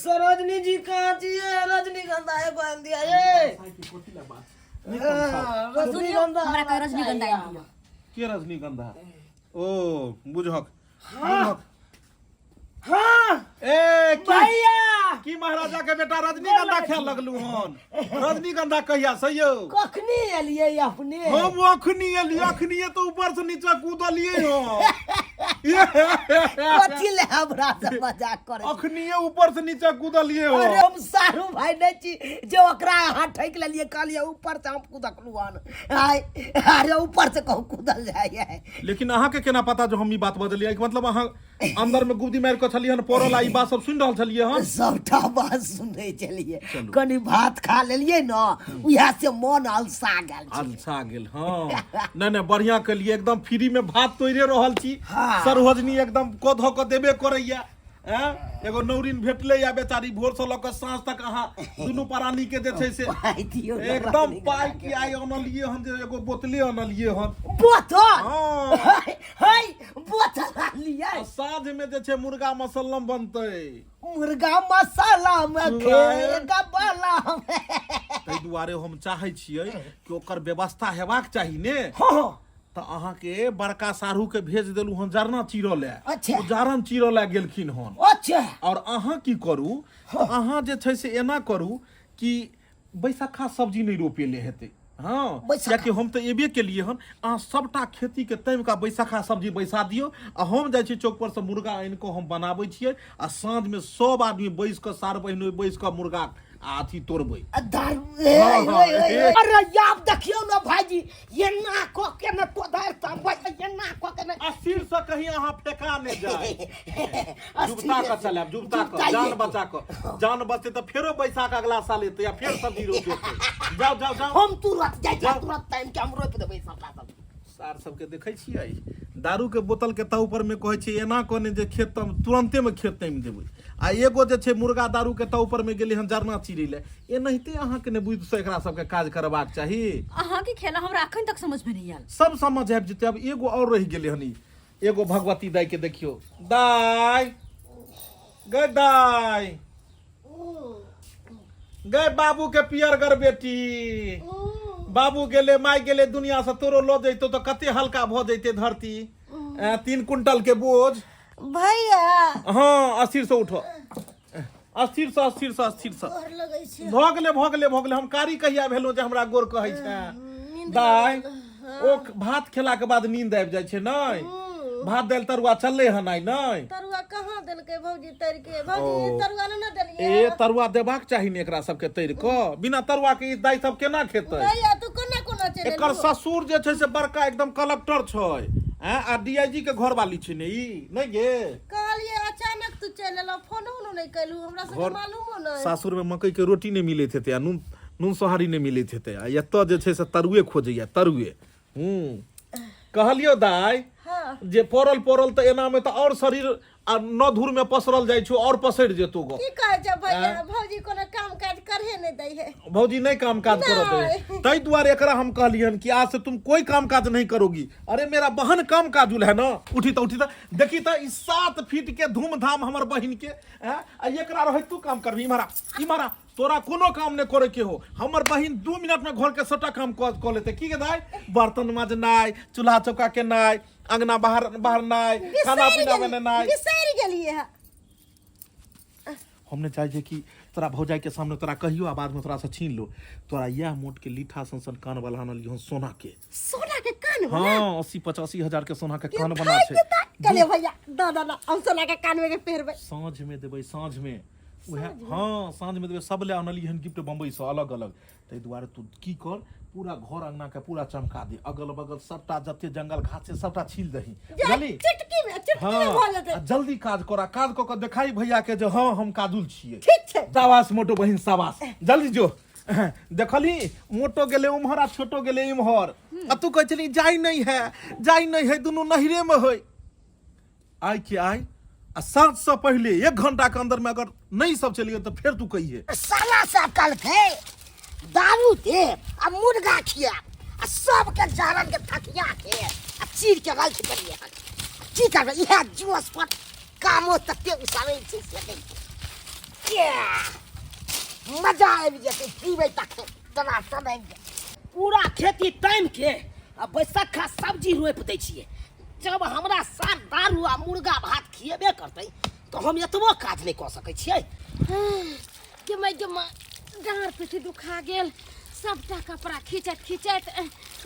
सरोजनी जी कहाँ चाहिए रजनीगंधा है बांध दिया ये रजनीगंधा हमरा के रजनीगंधा के रजनीगंधा ओ बुझक हाँ ए भैया की महाराजा के बेटा रजनीगंधा खेल लगलू हन रजनीगंधा कहिया से यौ कखनी एलिए अपने हम अखनी तो ऊपर से नीचे कूदलिए हो कथी ले हमरा से मजाक करे अखनी ऊपर से नीचे कूदलिए हो अरे हम सारू भाई नहीं छी जो ओकरा हाथ ठेक लेलिए कहलिए ऊपर से हम कूदकलू हन अरे ऊपर से कहू कूदल जाए लेकिन अहाँ के केना पता जो हम ई बात बदलिए मतलब अहाँ अंदर में गुप्ती मार के छलिए हन पोरल आ ई बात सब सुन रहल छलिए हन सबटा बात सुनै चलिए कनी भात खा लेलिए न उहा से मन अलसा गेल हाँ नहीं बढ़िया के लिए एकदम फ्री में भात तोड़े रहल छी हाँ। सरहोजनी एकदम को धो के देबे करैया एगो नौरिन भेटले या बेचारी भोर से लक साँझ तक अहाँ दुनू प्राणी के जे छै से एकदम पाई के आई अनलिए हन जे एगो बोतले अनलिए हन बोतल हाँ हाय बोतल लिए साँझ में जे छै मुर्गा मसल्लम बनतै मुर्गा मसाला में खेगा बाला ताहि दुआरे हम चाहै छियै कि ओकर व्यवस्था हेबाक चाही ने तो अहाँ के बड़का साढ़ू के भेज देलू हन जरना चीरो ले अच्छा। ओ जारन चीरो ले गेलखिन हन अच्छा और अहाँ की करू अहाँ जे छै से एना करू कि बैसखा सब्जी नहीं रोपेले हेतै हाँ बैसक्खा। कियाकि हम तो एबे के लिए हन अहाँ सबटा खेती के टाइम का बैसखा सब्जी बैसा दियो आ हम जाइ छी चौक पर से मुर्गा आनि के हम बनाबै छियै आ साँझ में सब आदमी बैस के सार बहिन बैस के मुर्गा अथी तोड़बै अरे याब देखियो ना भाईजी ये ना को के न तो धर तब ये ना को के न अस्थिर से कहीं अहाँ फेंका नहीं जाए जुबता का चले जुबता का जान बचते तो फेरो बैसाख अगला साल एते या फिर सब्जी रोपे जाओ जाओ जाओ हम तुरंत जाय तुरंत टाइम के हम रोप देबै सबटा सब सार सबके देखै छियै दारू के बोतल के ता ऊपर में कहै छै एना कोने जे खेत तुरंते में खेत टाइम देबै आ एगो जे छै मुर्गा दारू के ता ऊपर में गेलै हन जरना चिरै ले एनाहिते अहाँ के ने बुझि से एकरा सबके काज करबाक चाही अहाँ के खेला हमरा अखन तक समझ में नहीं आयल सब समझ आबि जेतै अब एगो और रहि गेलै हन एगो भगवती दाई के देखियो दाई गए बाबू के पियर गर बेटी बाबू गेले माय गेले दुनिया से तोरो लो जैतो तो कते हल्का भ जैते धरती 3 कुंटल के बोझ भैया हाँ अस्थिर से उठो अस्थिर से भ गेले हम कारी कहिया भेलौ जे हमरा गोर कहै छै दाई ओ भात खेला के बाद नींद आबि जाइ छै नै भात दाल तरुआ चलले हन आई नै तरुआ कहाँ देलकै भौजी तर के भौजी तरुआ न देलिए ए तरुआ देबाक चाही ने एकरा सबके तैर क बिना तरुआ के दाई सब केना खेतै भैया तू कोना कोना चले एकर ससुर जे छै से बड़का एकदम कलेक्टर छै आ डीआईजी के घर वाली छै ने ई नै गे कहलिए अचानक तू चल एलो फोन नहीं कैलू हमरा से मालूम नहीं सासुर में मकई के रोटी नहीं मिलैत हेतै आ नून सोहारी नहीं मिलैत हेतै आ एतऽ जे छै से तरुए खोजैया तरुए कहलियो दाई जे पड़ल तो एना में तो और शरीर आ नधुर में पसरल जाइ छौ और पसर जेतौ गो की कहै छै भैया भौजी कोनो काम काज करहे नहीं दै है भौजी नहीं काम काज करो दे तई द्वारे एकरा हम कहलियन कि आज से तुम कोई काम काज नहीं करोगी अरे मेरा बहन काम काजुल है ना उठी तो देखी तो 7 फीट के धूमधाम हमर बहन के आ एकरा रहे तू काम करबी इमारा तोरा कोनो काम नहीं करे के हो हमर बहन 2 मिनट में घर के सबटा काम क लेते की गे दाई बर्तन माजनाई चूल्हा चौका के नाई अंगना बाहर नाई खाना पीना बनाई बिसरि गेलिए हमने चाहिए कि तोरा भौजाई के सामने तोरा कहियो आ बाद में तोरा से छीन लो तोरा यह मोट के लीठा सन कान वाला आनलियो सोना के कान हाँ 80-85 हजार के सोना के कान बना छै कहले भैया दादा हम सोना के कान में के फेरबै साँझ में देबै साँझ में उहे हाँ साँझ में देबै सब ले आनलिए हन गिफ्ट बम्बई से अलग अलग तै दुआरे तू की कर पूरा घर अंगना के पूरा चमका दे अगल बगल सबटा जते जंगल घास से सबटा छील दही जल्दी चिटकी में भ जेतै जल्दी काज करा काज क के देखाई भैया के जे हाँ हम काजुल छियै ठीक छै शाबाश मोटो बहिन शाबाश जल्दी जो देखली मोटो गेले उम्हर आ छोटो गेले इम्हर आ तू कह चली जाई नहीं है दोनों नहिरे में होय आई के आई आ 7 से पहले 1 घंटा के अंदर में अगर नहीं सब चलिए तो फिर तू कहिए साला सा कल थे दारू दे आ मुर्गा खिया आ सब के जारन के थकिया के आ चीर के गलत करिए की करबे इहा जोश पर कामो तते उसावे छै से के मजा आबि जेतै पीबै तक तना समय पूरा खेती टाइम के आ बैसखा सब्जी रोपि दै छियै जब हमरा साथ दारू आ मुर्गा भात खिएबे करतै तो हम एतबो काज नहीं कऽ सकै छियै। गेमा डाँड़ पीठी दुखा गेल, सबटा कपड़ा खींचत खींचत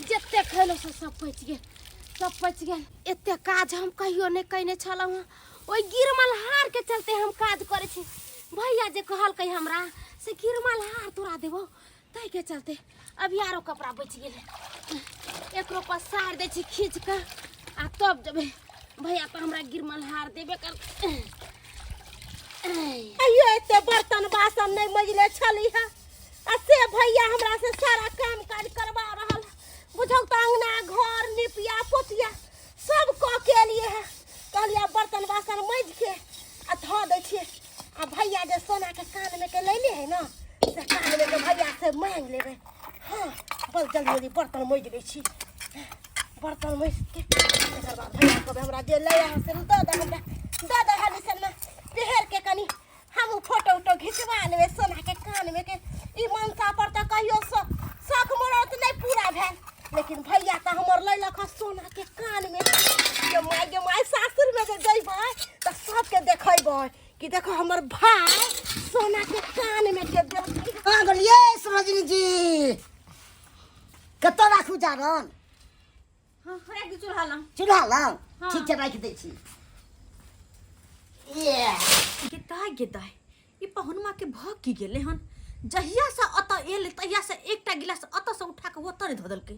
जते खैलो से सब पचि गेल, सब पचि गेल। एते काज हम कहियो नहीं कइने छलहुँ हँ, ओइ गिरमल हार के चलते हम काज करे छी। भैया जे कहलकै हमरा से गिरमल हार तोरा देबो, ताहि के चलते अभी आरो कपड़ा बच गेल। एकरो पर सार दे छी खींच के आ तब जबे भैया तो हमरा गिरमल हार देबे कर। अइयो एते बर्तन बासन नहीं मजले छली है, आ से भैया हमरा से सारा काम काज करवा रहल। बुझौ त अंगना घर निपिया पोतिया सब क के लिए है। कहलिया बर्तन बासन मज के आ धो दै छियै। आ भैया जे सोना के कान में के लैले है ना, से कान में के भैया से मांग लेबै। हाँ बस जल्दी जल्दी बर्तन मज दै छी। बर्तन मज के एकर बाद भैया कहबै हमरा जे ले आ से दे दे हाली सन में पेहर के कनी हम फोटो उटो खिंचवा लेबै सोना के कान में के। ई मनसा पर त कहियो शौक मोरत नहीं पूरा भेल, लेकिन भैया त हमर लैलक सोना के कान में। गे माय सासुर में जे जइबै त सबके देखैबै कि देखो हमर भाई सोना के कान में के देलकै। कहाँ गेलियै सरोजनी जी? कतऽ राखू जारन? हाँ राख दे चूल्हा लंग। चूल्हा लंग? ठीक छै राखि दै छी। गेदाय ई पहुनमा के भग की गेले हन। जहिया से अत एले तहिया से एकटा गिलास अत से उठा के ओतरे धऽ देलकै,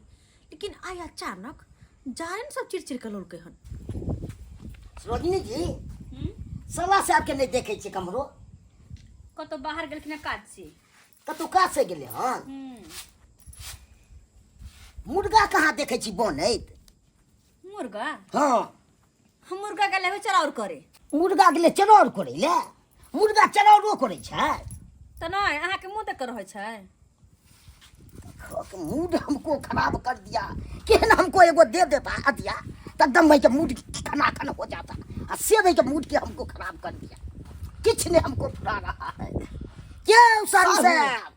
लेकिन आइ अचानक जारन सब चिड़चिड़ के लोलकै हन। सरोजनी जी सला से आपके नहीं देखे छी कमरो? कतो बाहर गेलखिन काज से। कतौ काज से गेले हन? मुर्गा कहाँ देखे छी बनैत? मुर्गा? हाँ हम मुर्गा गेले हो चराउर करे। मुर्गा गेले चरौर करे ले? मुर्गा चरौरो करे छै? त नहीं अहाँ के मुंह देख के रहै छै। मूड हमको खराब कर दिया। केहन हमको एगो दे देता हदिया तो एकदम भाई के मूड खनाखन हो जाता। और से भाई के मूड के हमको खराब कर दिया। किछ ने हमको फुरा रहा है। क्यों सारी साहब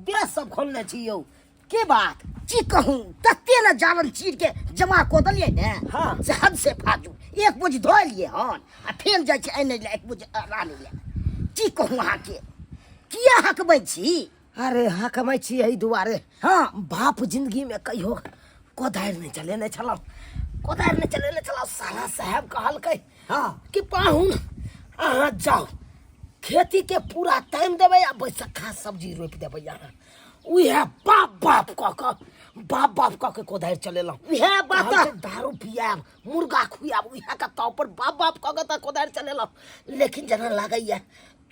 देह सब खोलने छियो के बात की कहूँ? तत्ते न जावन चीर के जमा को दलिए ने। हाँ से हद से फाजू एक बोझ धो लिए हन आ फेर जाय छै एने ले एक बोझ रानी ले। की कहूँ अहाँ के किया हकबै छी? अरे हकमै छी एहि दुआरे। हाँ बाप जिंदगी में कहियो कोदारि नहीं चलेने छलौ, कोदारि नहीं चलेने छलौ। साला साहब कहलकै हाँ कि पाहुन अहाँ जाओ खेती के पूरा टाइम देबै आ बैसक्खा सब्जी रोपि देबै। अहाँ उहे बाप कह के कोदारि चलेलौ। उहे बात दारू पियाब मुर्गा खुआब उहे के तौ पर बाप कह के त कोदारि चलेलौ। लेकिन जना लागैया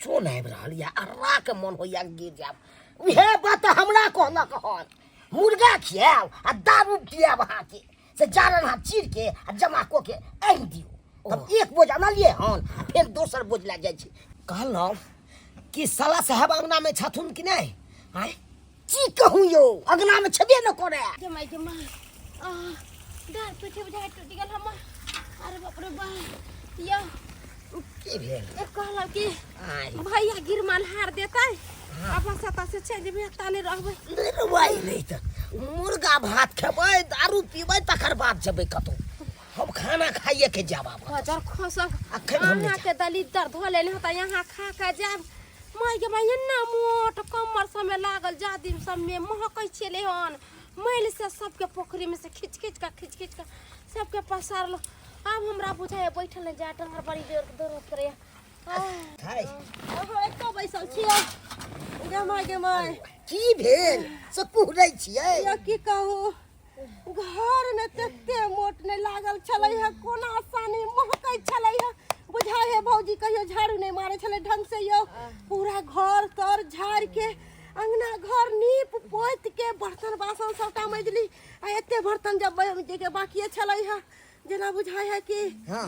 चोन आबि रहल या अर्रा के मन होइया गिर जाब। उहे बात हमरा कहलक हन। मुर्गा खियाब आ दारू पियाब अहाँ के से जारन हाथ चीर के आ जमा को के आनि दियो। तब एक बोझ आनलिए हन फिर दोसर बोझ ला जाइ छी। कहलौ कि साला साहब अंगना में छथुन कि नहीं? आय की कहूँ यो अंगना में छबे न करे। जमाई डाँड़ पीठी बुझाइ टूटि गेल हमर। अरे बाप रे बाप यो की भेल? कहलक कि आय भैया गिरमल हार देतै अपन सता से चलि जेबै ताने रहबै। निर्वाई नहीं त मुर्गा भात खेबै दारू पीबै तकर बाद जेबै कतौ। हम खाना खाइए के जाब। हजार खसक अखन हम नहीं अहाँ के दलिदर धो लेने होता यहाँ खा के जाब। माय के भाई ना मोट कमर सब में लागल जादिम सब में महकै छले हन। मैल से सबके पोखरी में से खींच खींच के सबके पसारलो। अब हमरा बुझाए बैठल नहीं जा टंगर बड़ी जोर दर्द करे। खाइ ओहो एको बैसल छियै। गे माय की भेल से कुहरै छियै? या की कहूँ घर में तते मोट नहीं लागल छलै है, कोना सानी महकै छलै है। बुझाए है भौजी कहियो झाड़ू नहीं मारे छलै ढंग से। यो पूरा घर तर झाड़ के अंगना घर नीप पोत के बर्तन बासन सबटा मजली। आ एते बर्तन जब के बाकी छलै है जेना बुझाए है कि हाँ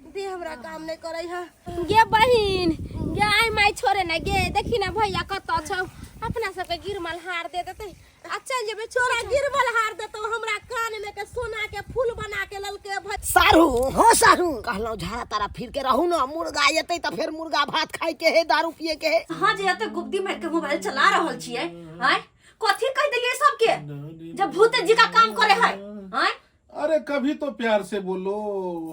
देह हमरा काम नहीं करे है। गे बहिन गे आई माय छोरे ना गे देखी ना भैया कत छौ। अपना सबके गिरमल हार दे देतै आ चल जेबै। छोरा गिरमल हार देतो हमरा कान में के सोना के फूल बना के ललके भै। सारू हो सारू कहलौ झाड़ा तारा फिर के रहू ना। मुर्गा एतै त फिर मुर्गा भात खाइ के है दारू पिए के है। हाँ जे एते गुप्ती मार के मोबाइल चला रहल छियै। हाय कथी कह देलियै सबके जब भूत जी का काम करे है। हाय अरे कभी तो प्यार से बोलो,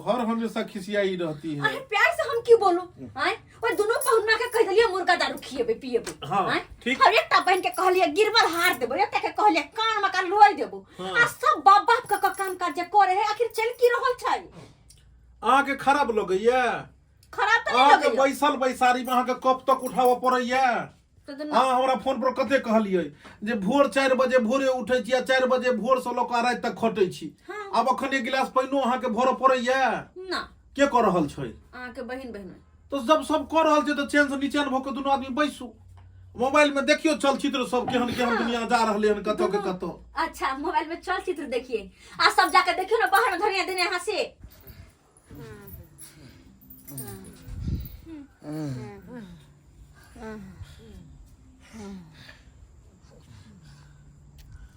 हर हमेशा खिसियाई रहती है। अरे प्यार से हम की बोलू आय और दोनों पहुना के कह दिया मुर्गा दारू खिएबे पिएबे। हाँ, ठीक। और एकटा बहन के कहलिए गिरबल हार देबो, एकटा के कहलिए कान में का लोई देबो। आ सब बाप बाप का काम काज जे करे है आखिर चल की रहल छै। आके खराब लगैया, खराब तो आके नहीं लगैया। बैसल बैसारी में आके कब तक उठाव पड़ैया। हाँ हमरा फोन पर कते कहलिए जे भोर 4 बजे भोरे उठै छी, 4 बजे भोर से लऽ कऽ राति तक खटै छी। अब अखन एक गिलास पानियो अहाँ के भर पड़ैया ना के कर रहल छै। अहाँ के बहन बहन तो जब सब कर रहल छै तो चैन से नीचे भऽ के दुनू आदमी बैसू, मोबाइल में देखियो चलचित्र सब केहन केहन दुनिया जा रहले हन कतौ के कतौ। अच्छा मोबाइल में चलचित्र देखिए आ सब जाके देखियो ना बाहर में धनिया देने यहाँ से।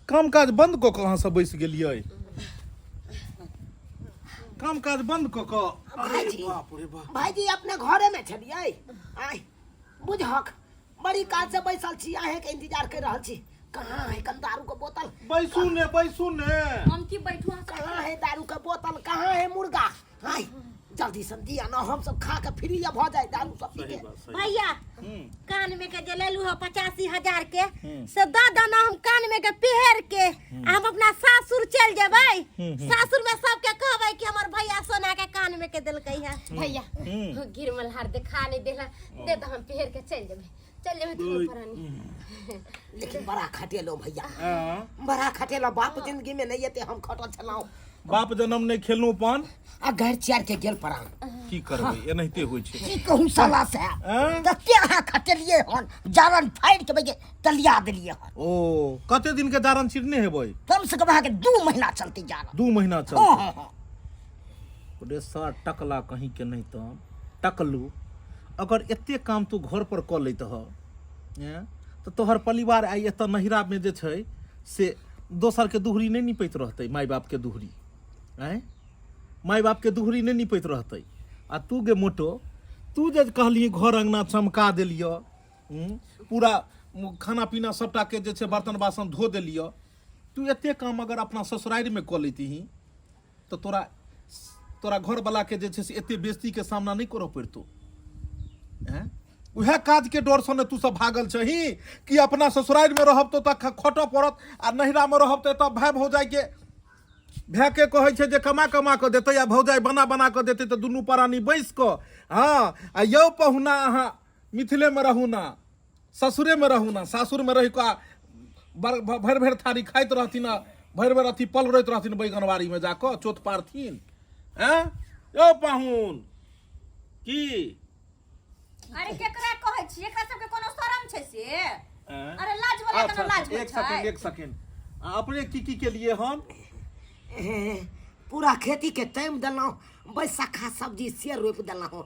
काम काज बंद कऽ कऽ अहाँ सब बैस गेलियै, काम काज बंद कऽ कऽ। भाईजी, बाप रे बाप। भाईजी अपने घरे में छलियै, आय बुझहक बड़ी काज से बैसल छी, अहे के इंतजार कर रहल छी। कहाँ है कन दारू के बोतल? बैसू ने बैसू ने। हम की बैठू कहाँ है दारू के बोतल? कहाँ है मुर्गा? आय जल्दी से दिया ना, हम सब खा के फ्री भ जाए दारू सब पी के। भैया कान में के जलेलू हो 85,000 के से दादा ना हम कान में के पहर के हम अपना सासुर चल जेबै। सासुर में सबके कहबै कि हमर भैया सोना के कान में के देलकै है। भैया गिरमल हार दिखा नहीं देला, दे तो हम पहर के चल जेबै दोनों परानी। लेकिन बड़ा खटेलो भैया, बड़ा खटेलो। बाप जिंदगी में नहीं येते हम खटल छलाऊ। बाप जन्म नहीं खेलनु पान आ घर चार के गेल परान की करबै, एनाहिते होइ छै। की कहूं साला से कते अहाँ खटेलिए हन, जारन फाड़ के बगे तलिया देलिए हन। ओ कते दिन के जारन चिरने हेबै? कम से कम अहाँ के 2 महीना चलते जारन। 2 महीना चलते। रे सा टकला कहीं के नहीं तो टकलू, अगर एते काम तू घर पर क लैत ह तो तोहर परिवार आई एत नहिरा में जे छै से दोसर के दुहरी नहीं निपैत रहतै, माय बाप के दुहरी। आय माय बाप के दुहरी नहीं निपैत रहतै। आ तू गे मोटो, तू जे कहली घर अंगना चमका देलियो, पूरा खाना पीना सबटा के जे छै बर्तन बासन धो देलियो, तू एते काम अगर अपना ससुरारि में क लेतीही तो तोरा घर वाला के जे छै से एते बेइज्जती के सामना नहीं करऽ पड़तो। उहे काज के डर से ने तू सब भागल छही कि अपना ससुरारि में रहब तो खटऽ पड़त, आ नहिरा में रहब तो एतऽ भाय भौजाई के भै के कहै छै जे कमा कमा के देतै आ भौजाई बना बना के देतै, तो दुनू प्राणी बैस कऽ हाँ आ यौ पहुना अहाँ मिथिले में रहू ना, ससुरे में रहू ना, सासुर में रहि कऽ भरि भरि थारी खाइत रहथिन, भरि भरि अथी पलरैत रहथिन बैगनबाड़ी में जाकऽ चोट पारथिन। यौ पाहुन की अरे केकरा कहै छी, एकरा सबके कोनो शरम छै से? अरे लाज वाला कोनो लाज होइ छै? एक सेकंड अपने की के लिए हम पूरा खेती के टाइम देलौं, बैसखा सब्जी से रोप देलौं।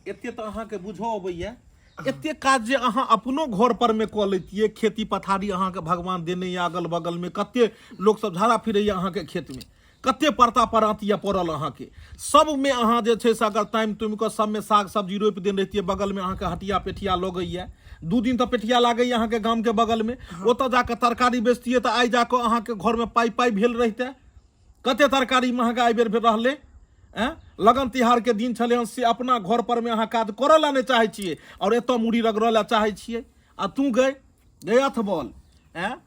एते तो अहाँ के बुझो अबैया, एते काज जे अहाँ अपनो घर पर में क लैतियै। खेती पथारी अहाँ के भगवान देने या अगल बगल में, कते लोग सब झाड़ा फिरैया अहाँ के खेत में, कते परता परातिया पड़ल अहाँ के सब में। अहाँ जे छै से अगर टाइम तुम के सब में साग सब्जी रोप देने रहतियै, बगल में अहाँ के हटिया पेठिया लगैया, 2 दिन तो पेठिया लागैया अहाँ के गांव के बगल में, ओतऽ जाके तरकारी बेचतियै तो आइ जाके अहाँ के घर में पाई पाई भेल रहिते। कते तरकारी महंगा एहि बेर रहले। लगन तिहार के दिन छले हन से अपना घर पर में अहाँ काज करऽ ला नहीं चाहे छियै और एतऽ मुड़ी रगड़ऽ ला चाहे छियै। आ तू गए अथबल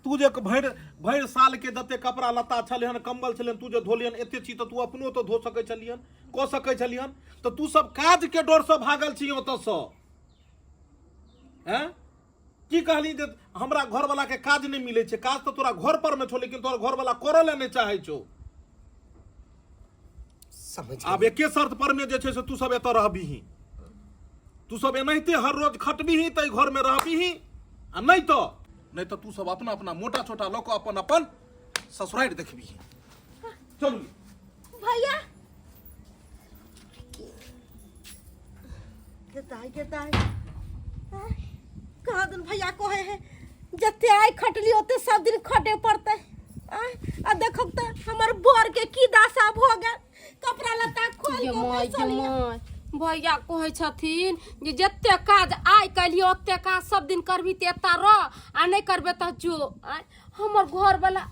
तू जे भरि साल के जते कपड़ा लत्ता छले हन, कंबल छले हन, तू जे धोलियन एते छी तो तू अपनो तो धो सकै छलियन, क सकै छलियन। तो तू सब काज के डर से भागल छी ओतऽ से। की कहली जे हमरा घर वाला के काज नहीं मिले छै? काज तो तोरा घर पर में छो, लेकिन तोरा घर वाला करऽ ला नहीं चाहे छो। आब एके शर्त पर में जे छै से तू सब एतऽ रहबिही, तू सब एनाहिते हर रोज खटबिही तै घर में रहबिही, आ नहीं तो तू सब अपना अपना मोटा छोटा लोग अपन अपन ससुरारि देखबिही। चलू भैया के कहा दिन भैया कहे है जते आई खटली ओते सब दिन खटे पड़ते। आ देखब त हमर बोर के की दासा भ गेल, कपड़ा लत्ता खोल के बैसल। भैया कहै छथिन जे जते काज आइ कलियो ओते काज सब दिन करबी त एता रह, आ नहीं करबे त जो। हमर घर वाला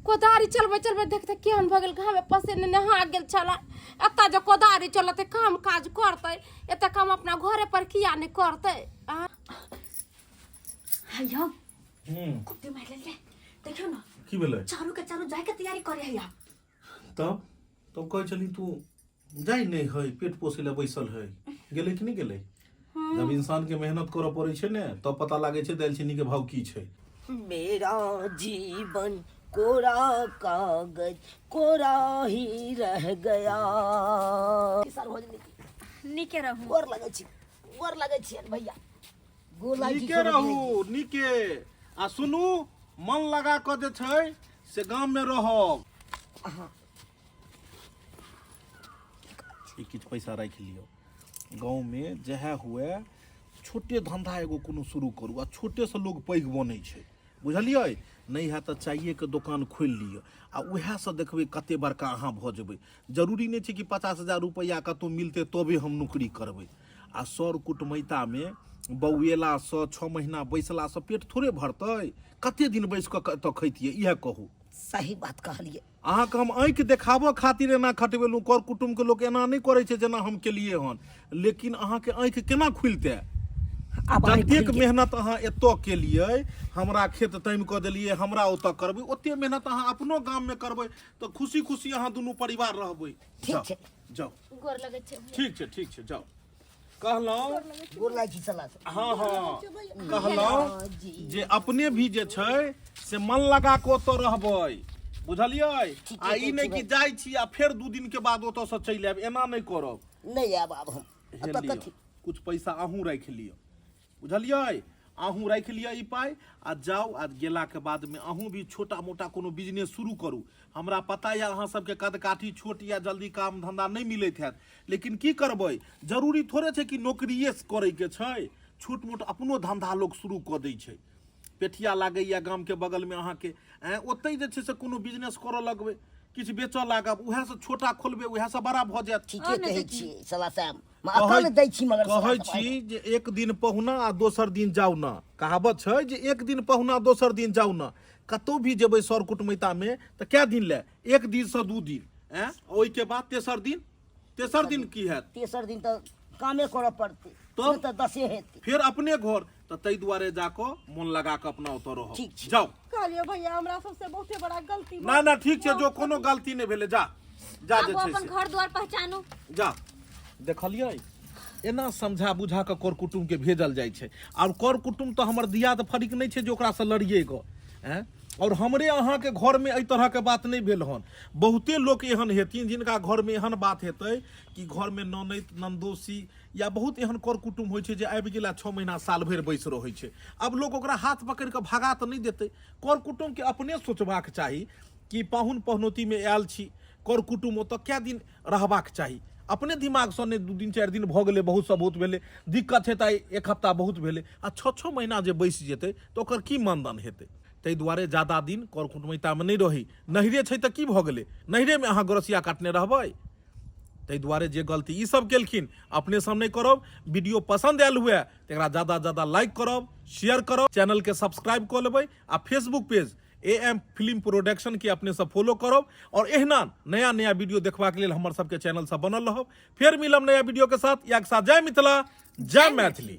कोदारी चलबे चलबे देखते केहन भ गेल घामे पसीने नहा गेल छला। एता जे कोदारी चलते काम काज करते एते काम अपना घरे पर किया नहीं करते। हैया कुत्ते मार ले देखियो ना की भेलै चारू के चारू जाय के तैयारी करे हैया। तब कहे चली तू जाई नहीं है पेट पोसे ला बैसल है गेले कि नहीं गेले? जब इंसान के मेहनत करऽ पड़े छै ने तब पता लागे छै दालचीनी के भाव की छै। मेरा जीवन कोरा कागज कोरा ही रह गया। निके रहू गोर लगे छी भैया गोर लागी निके रहू निके आ सुनू मन लगा क जे छै से गांव में रहब। किछ पैसा राख लियो गांव में जहाँ हुए छोटे धंधा एगो कोनो शुरू करू आ छोटे से लोग पैघ बनै छै बुझलियै। नहीं है तो चाहिए के दुकान खोल लियो आ उहे से देखबे कते बड़का अहाँ भ जेबै। जरूरी नहीं छै कि 50,000 रुपया कतौ मिलते तबे हम नौकरी करबै। आ सर कुटमैता में बौएला से 6 महीना बैसला से पेट थोड़े भरतै। कते दिन बैस क त खैतियै इहे कहू। सही बात कहलिए। अहाँ के हम आँखि देखाबऽ खातिर एना खटबेलू कर कुटुम्ब के लोग एना नहीं करे छै जेना हम केलिए हन। लेकिन अहाँ के आँखि केना खुलते? जतेक मेहनत अहाँ एतऽ केलिए हमरा खेत तामि कऽ देलिए हमरा ओतऽ करबै ओते मेहनत अहाँ अपनो गाम में करबै तो खुशी खुशी अहाँ दुनू परिवार रहबै। ठीक छै जाओ गोर लगे छे। ठीक छै जाओ। कहलौं गोर लागी चला। हाँ कहलौं जे अपने भी जे छै से मन लगा कऽ ओतऽ रहबै बुझलियै। आ ई नहीं कि जाइ छी आ फेर 2 दिन के बाद ओतऽ से चलि आयब एना नहीं करब। नहीं आब हम एतऽ कथी कुछ पैसा अहूँ राख लियो बुझलियै। अहूँ राख लिया ई पाई आ जाओ आ गेला के बाद में अहूँ भी छोटा मोटा कोनो बिजनेस शुरू करू। हमरा पता या अहाँ सबके कद काठी छोट या जल्दी काम धंधा नहीं मिलत हैत लेकिन की करबै जरूरी थोड़े छै कि नौकरिए करे के छै। छोट मोट अपनो धंधा लोग शुरू कऽ दै छै। पेठिया लागैया गाम के बगल में अहाँ के ओतै जे छै से कोनो बिजनेस करऽ लगबै किछ बेचऽ लागब उहे से छोटा खोलबै उहे से बड़ा भऽ जायत। ठीके कहै छी सला साहब अतऽ दै छी मगर कहै छी जे एक दिन पहुना आ दोसर दिन जाउ ना। कहावत छै जे एक दिन पहुना दोसर दिन जाउ ना। कतौ भी जेबै सर कुटमैता में तऽ कै दिन ले 1 दिन से 2 दिन ओइ के बाद तेसर दिन की हैत? तेसर दिन तऽ कामे करऽ पड़तै तो तऽ 10 हेतै फिर अपने घर तऽ तै दुआरे जाकऽ मन लगा कऽ अपना ओतऽ रहो। ठीक छै जाओ। कहलिए भैया हमरा सबसे बहुते बड़ा गलती ना ठीक छै जो कोनो गलती नहीं भेले जा जे आब छै अपन से घर द्वार पहचानू। जा देखलियै एना समझा बुझा कऽ कर कुटुम्ब के भेजल जाइ छै। और कर कुटुम्ब तो हमर दियाद फरीक नहीं छै जे ओकरा से लड़िए गऽ। और हमरे अहाँ के घर में एहि तरह के बात नहीं भेल हन। बहुते लोग एहन हेथिन जिनका घर में एहन बात हेतै कि घर में ननैद नंदोसी या बहुत एहन कर कुटुम्ब होइ छै जे आबि गेला 6 महीना साल भरि बैस रहै छै। अब लोग ओकरा हाथ पकड़ कऽ भगा तऽ नहीं देतै। कर कुटुम्ब के अपने सोचबाक चाही कि पाहुन पहुनौती में आयल छी कर कुटुम्ब ओतऽ कै दिन रहबाक चाही। अपने दिमाग से 2 दिन 4 दिन भऽ गेलै बहुत से बहुत भेलै दिक्कत हेतै 1 हफ्ता बहुत भेलै आ 6 महीना जे बैस जेतै तऽ ओकर की मानदान हेतै। ताहि दुआरे ज्यादा दिन कर कुटमैता में नहीं रही। नहिरे छै तऽ की भऽ गेलै नहिरे में अहाँ गोरसिया काटने रहबै। ताहि दुआरे जे गलती ई सब केलखिन अपने सब नहीं करब। वीडियो पसंद आयल हुए तऽ एकरा ज्यादा लाइक करब शेयर करब चैनल के सब्सक्राइब कऽ लेबै आ Facebook page AM film production के अपने सब फॉलो करब। और एहना नया वीडियो देखबाक लेल हमर सबके चैनल सब बनल रहब। फिर मिलब नया वीडियो के साथ। या के साथ जय मिथिला जय मैथिली।